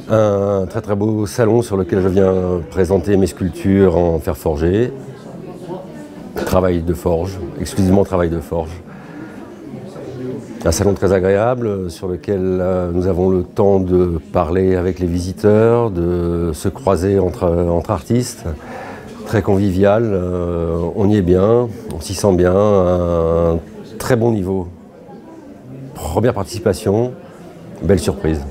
Un très très beau salon sur lequel je viens présenter mes sculptures en fer forgé. Travail de forge, exclusivement travail de forge. Un salon très agréable sur lequel nous avons le temps de parler avec les visiteurs, de se croiser entre artistes. Très convivial, on y est bien, on s'y sent bien, un très bon niveau. Première participation, belle surprise.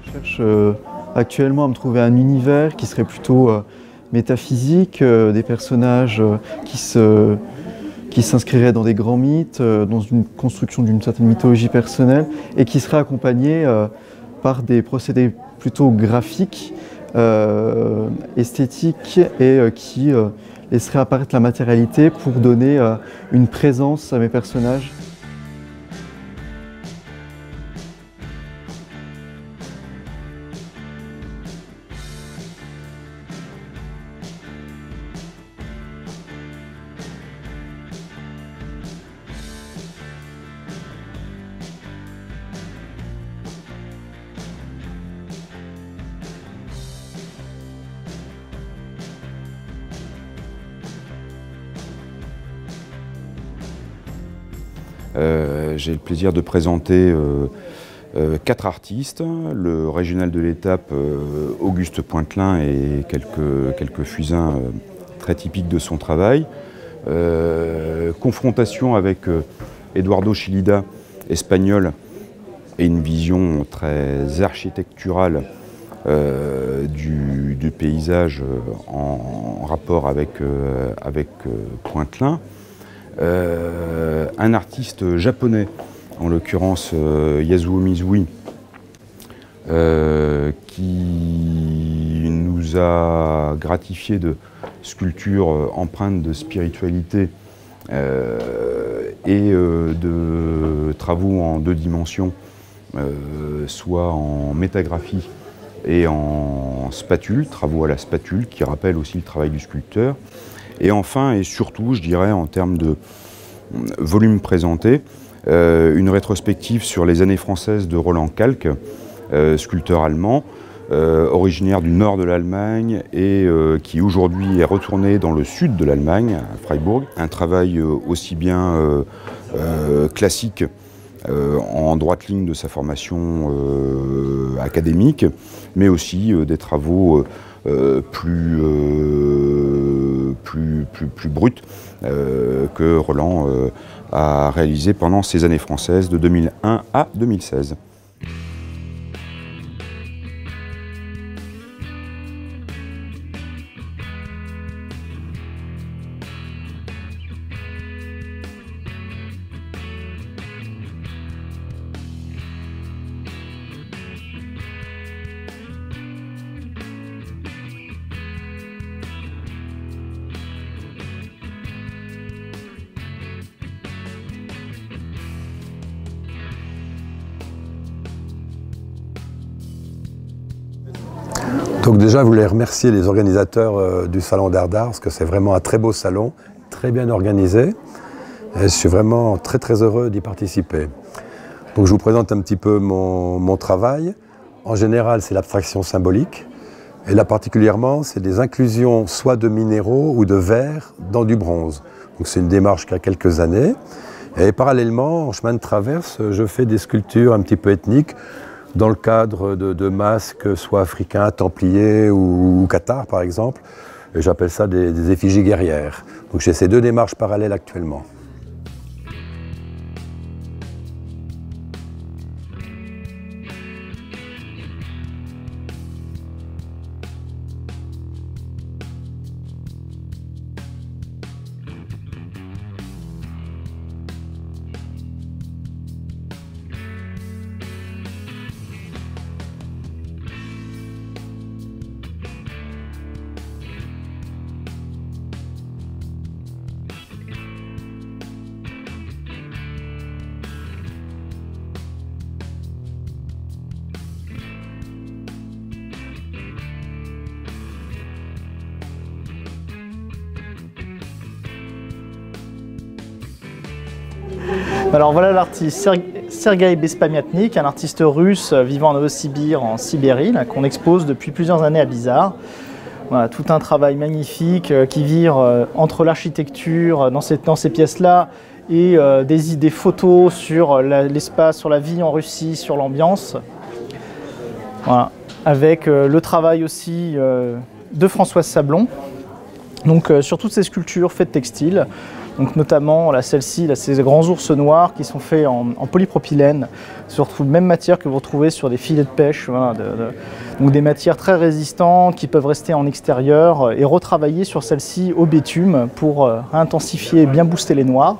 Je cherche actuellement à me trouver un univers qui serait plutôt métaphysique, des personnages qui s'inscriraient dans des grands mythes, dans une construction d'une certaine mythologie personnelle et qui serait accompagné par des procédés plutôt graphiques, esthétiques et qui laisseraient apparaître la matérialité pour donner une présence à mes personnages. J'ai le plaisir de présenter 4 artistes, le régional de l'étape Auguste Pointelin et quelques fusains très typiques de son travail. Confrontation avec Eduardo Chillida, espagnol, et une vision très architecturale du paysage en rapport avec Pointelin. Un artiste japonais, en l'occurrence Yasuo Mizui, qui nous a gratifié de sculptures empreintes de spiritualité et de travaux en 2 dimensions, soit en métagraphie et en spatule, travaux à la spatule, qui rappellent aussi le travail du sculpteur. Et enfin, et surtout, je dirais, en termes de volume présenté, une rétrospective sur les années françaises de Roland Kalk, sculpteur allemand, originaire du nord de l'Allemagne et qui aujourd'hui est retourné dans le sud de l'Allemagne, à Freiburg. Un travail aussi bien classique, en droite ligne de sa formation académique, mais aussi des travaux plus brut que Roland a réalisé pendant ces années françaises de 2001 à 2016. Donc déjà, je voulais remercier les organisateurs du Salon d'Art d'Art, parce que c'est vraiment un très beau salon, très bien organisé. Et je suis vraiment très très heureux d'y participer. Donc je vous présente un petit peu mon travail. En général, c'est l'abstraction symbolique. Et là particulièrement, c'est des inclusions soit de minéraux ou de verre dans du bronze. Donc c'est une démarche qui a quelques années. Et parallèlement, en chemin de traverse, je fais des sculptures un petit peu ethniques, dans le cadre de masques, soit africains, templiers ou cathares par exemple. J'appelle ça des effigies guerrières. Donc j'ai ces 2 démarches parallèles actuellement. Alors voilà l'artiste Sergueï Bespamiatnik, un artiste russe vivant en Novosibir, en Sibérie, qu'on expose depuis plusieurs années à Bizarre. Voilà, tout un travail magnifique qui vire entre l'architecture dans ces pièces-là et des photos sur l'espace, sur la vie en Russie, sur l'ambiance. Voilà. Avec le travail aussi de Françoise Sablon, donc sur toutes ces sculptures faites de textile, donc notamment celle-ci, ces grands ours noirs qui sont faits en polypropylène, sur la même matière que vous retrouvez sur des filets de pêche, voilà, donc des matières très résistantes qui peuvent rester en extérieur et retravailler sur celle-ci au bitume pour intensifier et bien booster les noirs.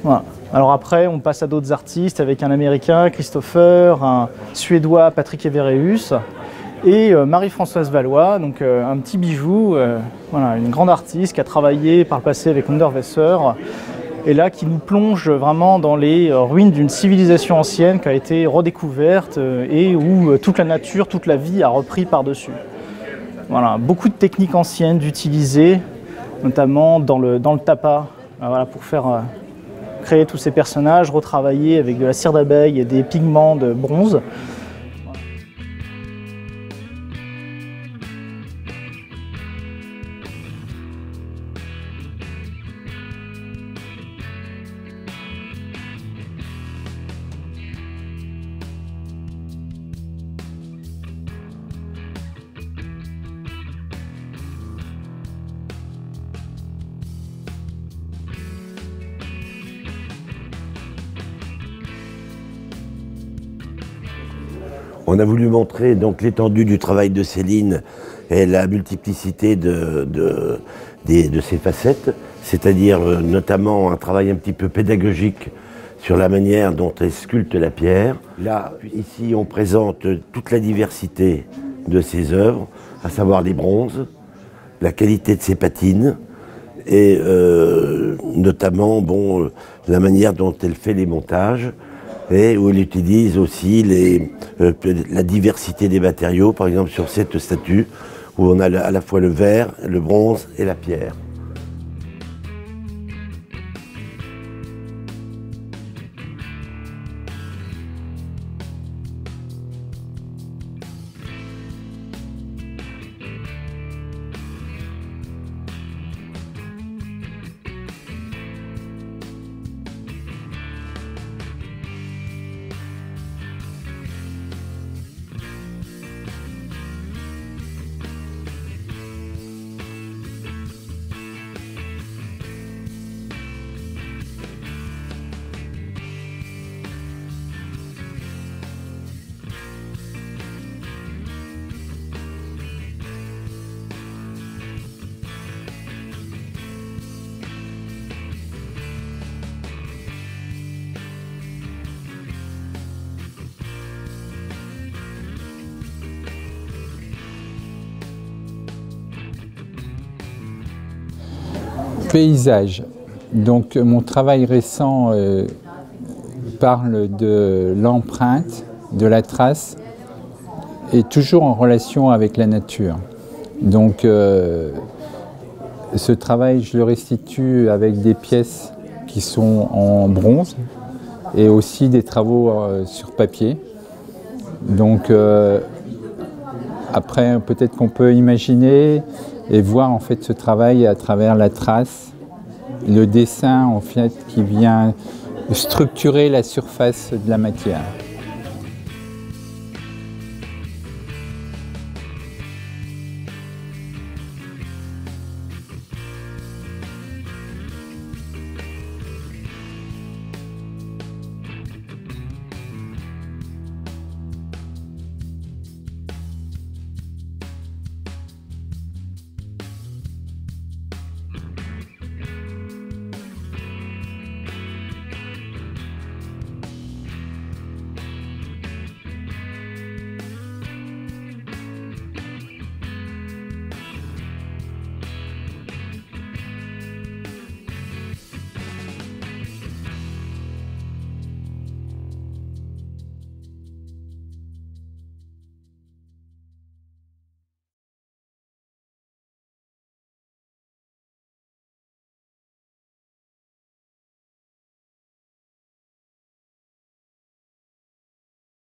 Voilà. Alors après, on passe à d'autres artistes avec un Américain, Christopher, un Suédois, Patrick Evereus, et Marie-Françoise Valois, donc un petit bijou, voilà, une grande artiste qui a travaillé par le passé avec Underwasser, et là qui nous plonge vraiment dans les ruines d'une civilisation ancienne qui a été redécouverte et où toute la nature, toute la vie a repris par-dessus. Voilà, beaucoup de techniques anciennes utilisées, notamment dans le tapa, voilà, pour faire créer tous ces personnages, retravailler avec de la cire d'abeille et des pigments de bronze. On a voulu montrer donc l'étendue du travail de Céline et la multiplicité de ses facettes, c'est-à-dire notamment un travail un petit peu pédagogique sur la manière dont elle sculpte la pierre. Là, ici, on présente toute la diversité de ses œuvres, à savoir les bronzes, la qualité de ses patines et notamment la manière dont elle fait les montages, et où elle utilise aussi la diversité des matériaux, par exemple sur cette statue, où on a à la fois le verre, le bronze et la pierre. Paysage. Donc mon travail récent parle de l'empreinte, de la trace, et toujours en relation avec la nature. Donc ce travail, je le restitue avec des pièces qui sont en bronze et aussi des travaux sur papier. Donc après, peut-être qu'on peut imaginer et voir en fait ce travail à travers la trace, le dessin en fait qui vient structurer la surface de la matière.